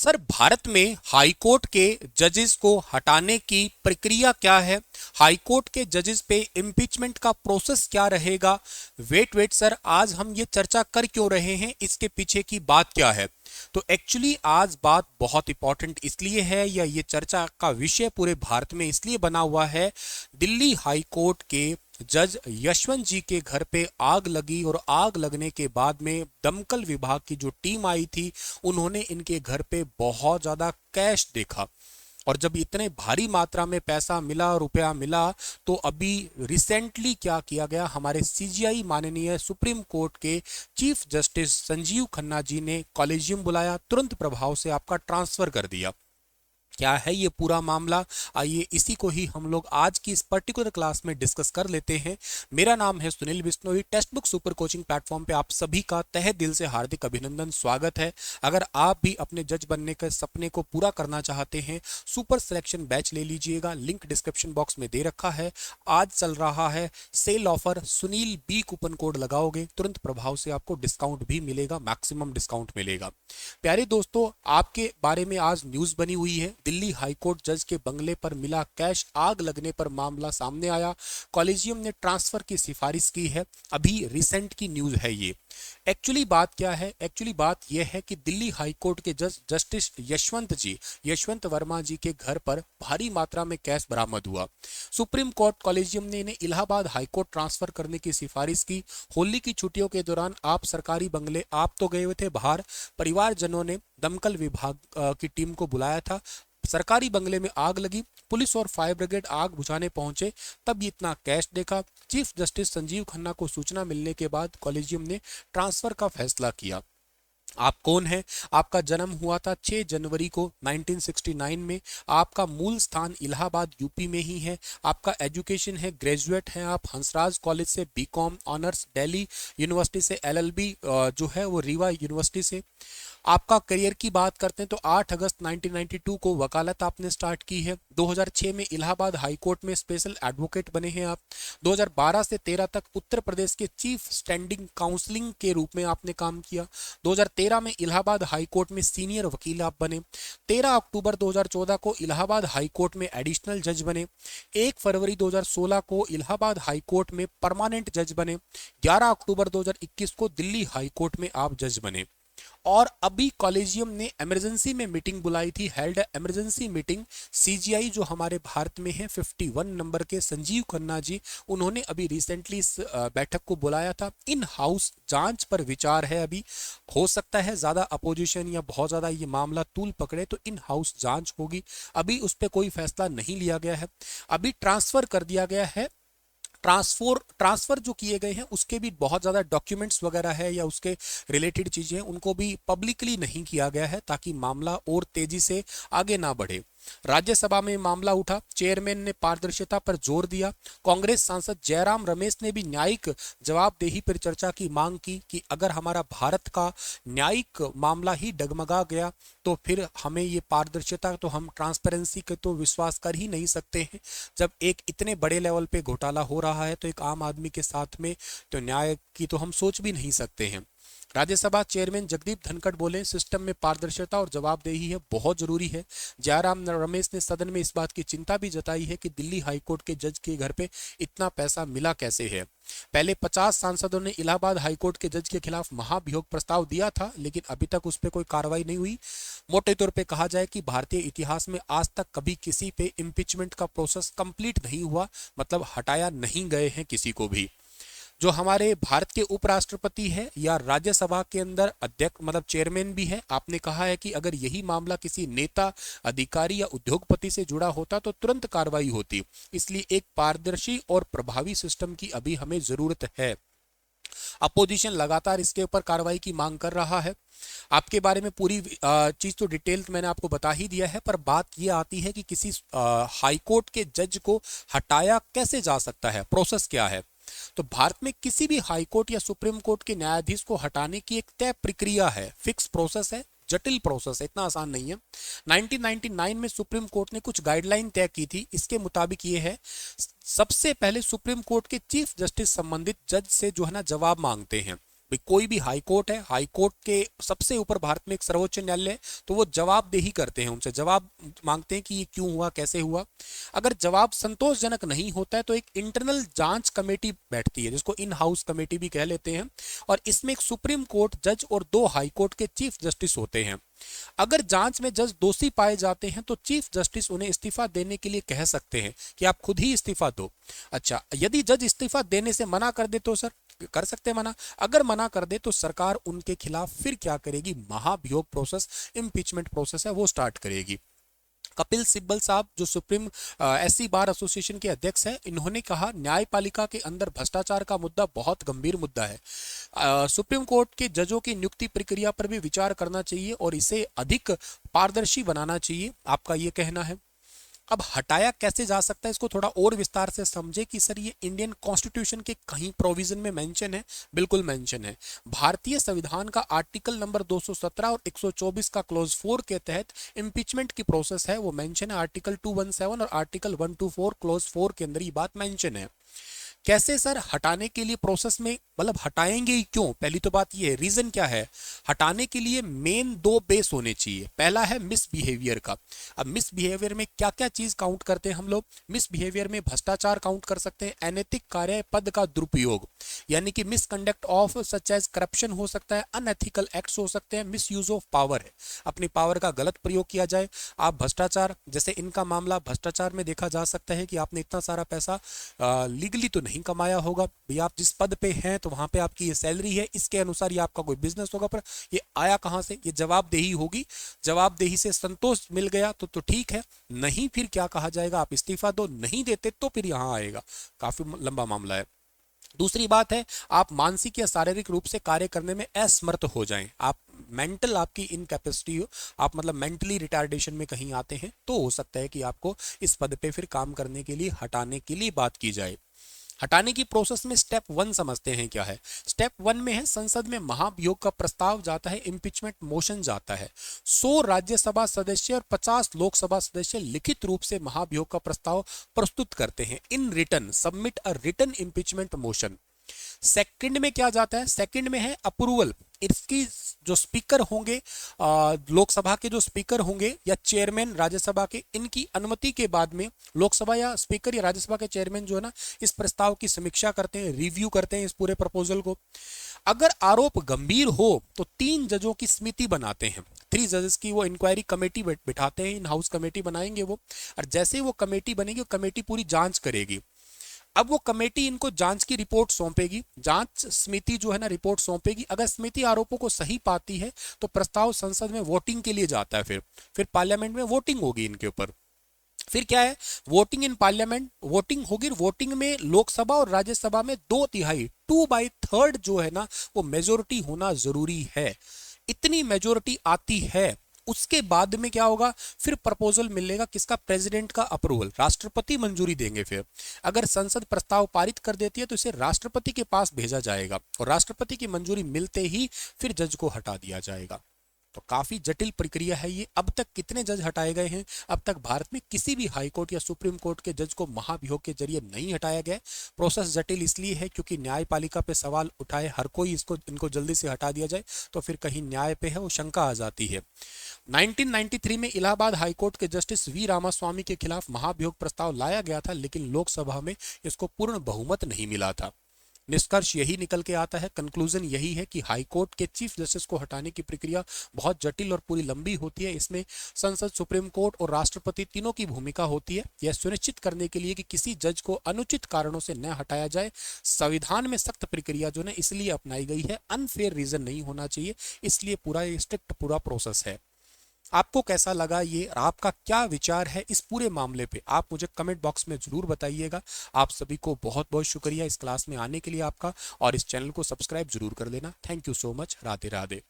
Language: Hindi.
सर, भारत में हाई कोर्ट के जजेस को हटाने की प्रक्रिया क्या है? हाई कोर्ट के जजेस पे इम्पीचमेंट का प्रोसेस क्या रहेगा? वेट वेट सर, आज हम ये चर्चा कर क्यों रहे हैं, इसके पीछे की बात क्या है? तो एक्चुअली आज बात बहुत इंपॉर्टेंट इसलिए है, या ये चर्चा का विषय पूरे भारत में इसलिए बना हुआ है। दिल्ली हाई कोर्ट के जज यशवंत जी के घर पे आग लगी और आग लगने के बाद में दमकल विभाग की जो टीम आई थी, उन्होंने इनके घर पे बहुत ज्यादा कैश देखा। और जब इतने भारी मात्रा में पैसा मिला, रुपया मिला, तो अभी रिसेंटली क्या किया गया, हमारे सीजीआई माननीय सुप्रीम कोर्ट के चीफ जस्टिस संजीव खन्ना जी ने कॉलेजियम बुलाया, तुरंत प्रभाव से आपका ट्रांसफर कर दिया। क्या है ये पूरा मामला? आइए इसी को ही हम लोग आज की इस पर्टिकुलर क्लास में डिस्कस कर लेते हैं। मेरा नाम है Sunil Bishnoi. Text book super coaching platform पे आप सभी का तहे दिल से हार्दिक अभिनंदन, स्वागत है। अगर आप भी अपने जज बनने के सपने को पूरा करना चाहते हैं, सुपर सिलेक्शन बैच ले लीजिएगा, लिंक डिस्क्रिप्शन बॉक्स में दे रखा है। आज चल रहा है सेल ऑफर, सुनील बी कूपन कोड लगाओगे तुरंत प्रभाव से आपको डिस्काउंट भी मिलेगा, मैक्सिमम डिस्काउंट मिलेगा। प्यारे दोस्तों, आपके बारे में आज न्यूज बनी हुई है। दिल्ली हाईकोर्ट जज के बंगले पर मिला कैश, आग लगने पर मामला सामने आया, कॉलेजियम ने ट्रांसफर की सिफारिश की है। अभी रिसेंट की न्यूज है ये। एक्चुअली बात क्या है? एक्चुअली बात यह है कि दिल्ली हाईकोर्ट के जज जस्टिस यशवंत वर्मा जी के घर पर भारी मात्रा में कैश बरामद हुआ। सुप्रीम कोर्ट कॉलेजियम ने इन्हें इलाहाबाद हाईकोर्ट ट्रांसफर करने की सिफारिश की। होली की छुट्टियों के दौरान आप सरकारी बंगले आप तो गए हुए थे बाहर, परिवारजनों ने दमकल विभाग की टीम को बुलाया था। सरकारी बंगले में आग लगी, पुलिस और फायर ब्रिगेड आग बुझाने पहुंचे, तब इतना कैश देखा। चीफ जस्टिस संजीव खन्ना को सूचना मिलने के बाद कॉलेजियम ने ट्रांसफर का फैसला किया। आप कौन हैं? आपका जन्म हुआ था 6 जनवरी को 1969 में। आपका मूल स्थान इलाहाबाद यूपी में ही है। आपका एजुकेशन है, ग्रेजुएट हैं आप हंसराज कॉलेज से बीकॉम ऑनर्स, दिल्ली यूनिवर्सिटी से एलएलबी जो है वो रीवा यूनिवर्सिटी से। आपका करियर की बात करते हैं तो 8 अगस्त 1992 को वकालत आपने स्टार्ट की है। 2006 में इलाहाबाद हाई कोर्ट में स्पेशल एडवोकेट बने हैं आप। 2012 से 13 तक उत्तर प्रदेश के चीफ स्टैंडिंग काउंसलिंग के रूप में आपने काम किया। 2013 में इलाहाबाद हाई कोर्ट में सीनियर वकील आप बने। 13 अक्टूबर 2014 को इलाहाबाद हाई कोर्ट में एडिशनल जज बने। 1 फरवरी 2016 को इलाहाबाद हाई कोर्ट में परमानेंट जज बने। 11 अक्टूबर 2021 को दिल्ली हाई कोर्ट में आप जज बने। और अभी कॉलेजियम ने इमरजेंसी में मीटिंग बुलाई थी, हेल्ड इमरजेंसी मीटिंग। सीजीआई जो हमारे भारत में है 51 नंबर के संजीव खन्ना जी, उन्होंने अभी रिसेंटली इस बैठक को बुलाया था। इन हाउस जांच पर विचार है। अभी हो सकता है ज्यादा अपोजिशन या बहुत ज्यादा ये मामला तूल पकड़े तो इन हाउस जांच होगी। अभी उस पर कोई फैसला नहीं लिया गया है। अभी ट्रांसफर कर दिया गया है। ट्रांसफर जो किए गए हैं उसके भी बहुत ज़्यादा डॉक्यूमेंट्स वगैरह है या उसके रिलेटेड चीज़ें, उनको भी पब्लिकली नहीं किया गया है ताकि मामला और तेजी से आगे ना बढ़े। राज्यसभा में मामला उठा, चेयरमैन ने पारदर्शिता पर जोर दिया। कांग्रेस सांसद जयराम रमेश ने भी न्यायिक जवाबदेही पर चर्चा की मांग की कि अगर हमारा भारत का न्यायिक मामला ही डगमगा गया तो फिर हमें ये पारदर्शिता, तो हम ट्रांसपेरेंसी के तो विश्वास कर ही नहीं सकते हैं। जब एक इतने बड़े लेवल पे घोटाला हो रहा है तो एक आम आदमी के साथ में तो न्याय की तो हम सोच भी नहीं सकते हैं। राज्यसभा चेयरमैन जगदीप धनखड़ बोले, सिस्टम में पारदर्शिता और जवाबदेही है बहुत जरूरी है। जयराम रमेश ने सदन में इस बात की चिंता भी जताई है कि दिल्ली हाईकोर्ट के जज के घर पे इतना पैसा मिला कैसे है। पहले 50 सांसदों ने इलाहाबाद हाईकोर्ट के जज के खिलाफ महाभियोग प्रस्ताव दिया था, लेकिन अभी तक उस पर कोई कार्रवाई नहीं हुई। मोटे तौर पे कहा जाए कि भारतीय इतिहास में आज तक कभी किसी पे इम्पीचमेंट का प्रोसेस कंप्लीट नहीं हुआ, मतलब हटाया नहीं गए हैं किसी को भी। जो हमारे भारत के उपराष्ट्रपति है या राज्यसभा के अंदर अध्यक्ष मतलब चेयरमैन भी है, आपने कहा है कि अगर यही मामला किसी नेता, अधिकारी या उद्योगपति से जुड़ा होता तो तुरंत कार्रवाई होती। इसलिए एक पारदर्शी और प्रभावी सिस्टम की अभी हमें जरूरत है। अपोजिशन लगातार इसके ऊपर कार्रवाई की मांग कर रहा है। आपके बारे में पूरी चीज तो डिटेल मैंने आपको बता ही दिया है, पर बात यह आती है कि किसी हाईकोर्ट के जज को हटाया कैसे जा सकता है, प्रोसेस क्या है। तो भारत में किसी भी हाई कोर्ट या सुप्रीम कोर्ट के न्यायाधीश को हटाने की एक तय प्रक्रिया है, फिक्स प्रोसेस है, जटिल प्रोसेस है, इतना आसान नहीं है। 1999 में सुप्रीम कोर्ट ने कुछ गाइडलाइन तय की थी। इसके मुताबिक ये है, सबसे पहले सुप्रीम कोर्ट के चीफ जस्टिस संबंधित जज से जो है ना जवाब मांगते हैं। भाई कोई भी हाई कोर्ट है, हाई कोर्ट के सबसे ऊपर भारत में एक सर्वोच्च न्यायालय है, तो वो जवाबदेही करते हैं, उनसे जवाब मांगते हैं कि ये क्यों हुआ, कैसे हुआ। अगर जवाब संतोषजनक नहीं होता है तो एक इंटरनल जांच कमेटी बैठती है, जिसको इन हाउस कमेटी भी कह लेते हैं, और इसमें एक सुप्रीम कोर्ट जज और 2 हाई कोर्ट के चीफ जस्टिस होते हैं। अगर जांच में जज दोषी पाए जाते हैं तो चीफ जस्टिस उन्हें इस्तीफा देने के लिए कह सकते हैं कि आप खुद ही इस्तीफा दो। अच्छा, यदि जज इस्तीफा देने से मना कर दे तो सर कर सकते हैं मना। अगर मना कर दे तो सरकार उनके खिलाफ फिर क्या करेगी, महाभियोग प्रोसेस, इम्पीचमेंट प्रोसेस है वो स्टार्ट करेगी। कपिल सिब्बल साहब जो सुप्रीम एससी बार एसोसिएशन के अध्यक्ष हैं, इन्होंने कहा न्यायपालिका के अंदर भ्रष्टाचार का मुद्दा बहुत गंभीर मुद्दा है। सुप्रीम कोर्ट के जजों की नियुक्ति प्रक्रिया पर भी विचार करना चाहिए और इसे अधिक पारदर्शी बनाना चाहिए, आपका ये कहना है। अब हटाया कैसे जा सकता है, इसको थोड़ा और विस्तार से समझे कि सर ये इंडियन कॉन्स्टिट्यूशन के कहीं प्रोविजन में मेंशन है, बिल्कुल मेंशन है। भारतीय संविधान का आर्टिकल नंबर 217 और 124 का क्लोज 4 के तहत इम्पीचमेंट की प्रोसेस है वो मेंशन है, आर्टिकल 217 और आर्टिकल 124 क्लोज 4 के अंदर ये बात मेंशन है। कैसे सर हटाने के लिए प्रोसेस में, मतलब हटाएंगे ही क्यों, पहली तो बात ये है, रीजन क्या है। हटाने के लिए मेन 2 बेस होने चाहिए। पहला है मिसबिहेवियर का। अब मिसबिहेवियर में क्या क्या चीज काउंट करते हैं हम लोग, मिसबिहेवियर में भ्रष्टाचार काउंट कर सकते हैं, अनैतिक कार्य पद का दुरुपयोग यानी कि misconduct of such as corruption हो सकता है, अनएथिकल एक्ट्स हो सकते हैं, मिस यूज ऑफ पावर है, अपनी पावर का गलत प्रयोग किया जाए। आप भ्रष्टाचार, जैसे इनका मामला भ्रष्टाचार में देखा जा सकता है कि आपने इतना सारा पैसा लीगली तो नहीं कमाया होगा, भाई आप जिस पद पे हैं तो वहां पे आपकी ये सैलरी है, इसके अनुसार ये आपका कोई बिजनेस होगा, पर ये आया कहां से, ये जवाबदेही होगी। जवाबदेही से संतोष मिल गया तो ठीक है, नहीं फिर क्या कहा जाएगा, आप इस्तीफा दो, नहीं देते तो फिर यहां आएगा, काफी लंबा मामला है। दूसरी बात है, आप मानसिक या शारीरिक रूप से कार्य करने में असमर्थ हो जाएं, आप मेंटल आपकी इनकैपेसिटी हो, आप मतलब मेंटली रिटार्डेशन में कहीं आते हैं, तो हो सकता है कि आपको इस पद पे फिर काम करने के लिए, हटाने के लिए बात की जाए। हटाने की प्रोसेस में स्टेप 1 समझते हैं क्या है। स्टेप 1 में है, संसद में महाभियोग का प्रस्ताव जाता है, इम्पीचमेंट मोशन जाता है। 100 राज्यसभा सदस्य और 50 लोकसभा सदस्य लिखित रूप से महाभियोग का प्रस्ताव प्रस्तुत करते हैं, in return submit a return impeachment motion. Second में क्या जाता है, सेकंड में है अप्रूवल। इसकी जो स्पीकर होंगे, लोकसभा के जो स्पीकर होंगे या चेयरमैन राज्यसभा के, इनकी अनुमति के बाद में लोकसभा या स्पीकर या राज्यसभा के चेयरमैन जो है ना, इस प्रस्ताव की समीक्षा करते हैं, रिव्यू करते हैं इस पूरे प्रपोजल को। अगर आरोप गंभीर हो तो 3 जजों की समिति बनाते हैं, 3 जजेस की वो इंक्वायरी कमेटी बिठाते हैं, इन हाउस कमेटी बनाएंगे वो, और जैसे वो कमेटी बनेगी वो कमेटी पूरी जांच करेगी। अब वो कमेटी इनको जांच की रिपोर्ट सौंपेगी, जांच समिति जो है ना रिपोर्ट सौंपेगी। अगर समिति आरोपों को सही पाती है तो प्रस्ताव संसद में वोटिंग के लिए जाता है, फिर पार्लियामेंट में वोटिंग होगी इनके ऊपर। फिर क्या है, वोटिंग इन पार्लियामेंट, वोटिंग होगी, वोटिंग में लोकसभा और राज्यसभा में 2/3 2/3 जो है ना वो मेजोरिटी होना जरूरी है। इतनी मेजोरिटी आती है, उसके बाद में क्या होगा, फिर प्रपोजल मिलेगा किसका, प्रेसिडेंट का अप्रूवल, राष्ट्रपति मंजूरी देंगे। फिर अगर संसद प्रस्ताव पारित कर देती है तो इसे राष्ट्रपति के पास भेजा जाएगा और राष्ट्रपति की मंजूरी मिलते ही फिर जज को हटा दिया जाएगा। तो काफी जटिल प्रक्रिया है ये। अब तक कितने जज हटाए गए हैं, अब तक भारत में किसी भी हाई कोर्ट या सुप्रीम कोर्ट के जज को महाभियोग के जरिए नहीं हटाया गया। प्रोसेस जटिल इसलिए है क्योंकि न्यायपालिका पे सवाल उठाए हर कोई, इसको इनको जल्दी से हटा दिया जाए तो फिर कहीं न्याय पे है वो शंका आ जाती है। 1993 में इलाहाबाद हाईकोर्ट के जस्टिस वी रामास्वामी के खिलाफ महाभियोग प्रस्ताव लाया गया था, लेकिन लोकसभा में इसको पूर्ण बहुमत नहीं मिला था। निष्कर्ष यही निकल के आता है, कंक्लूजन यही है कि हाईकोर्ट के चीफ जस्टिस को हटाने की प्रक्रिया बहुत जटिल और पूरी लंबी होती है। इसमें संसद, सुप्रीम कोर्ट और राष्ट्रपति तीनों की भूमिका होती है, यह सुनिश्चित करने के लिए कि किसी जज को अनुचित कारणों से न हटाया जाए। संविधान में सख्त प्रक्रिया जो है इसलिए अपनाई गई है, अनफेयर रीजन नहीं होना चाहिए, इसलिए पूरा स्ट्रिक्ट पूरा प्रोसेस है। आपको कैसा लगा ये, आपका क्या विचार है इस पूरे मामले पे, आप मुझे कमेंट बॉक्स में जरूर बताइएगा। आप सभी को बहुत बहुत शुक्रिया इस क्लास में आने के लिए आपका, और इस चैनल को सब्सक्राइब जरूर कर लेना। Thank you so much. Radhe Radhe.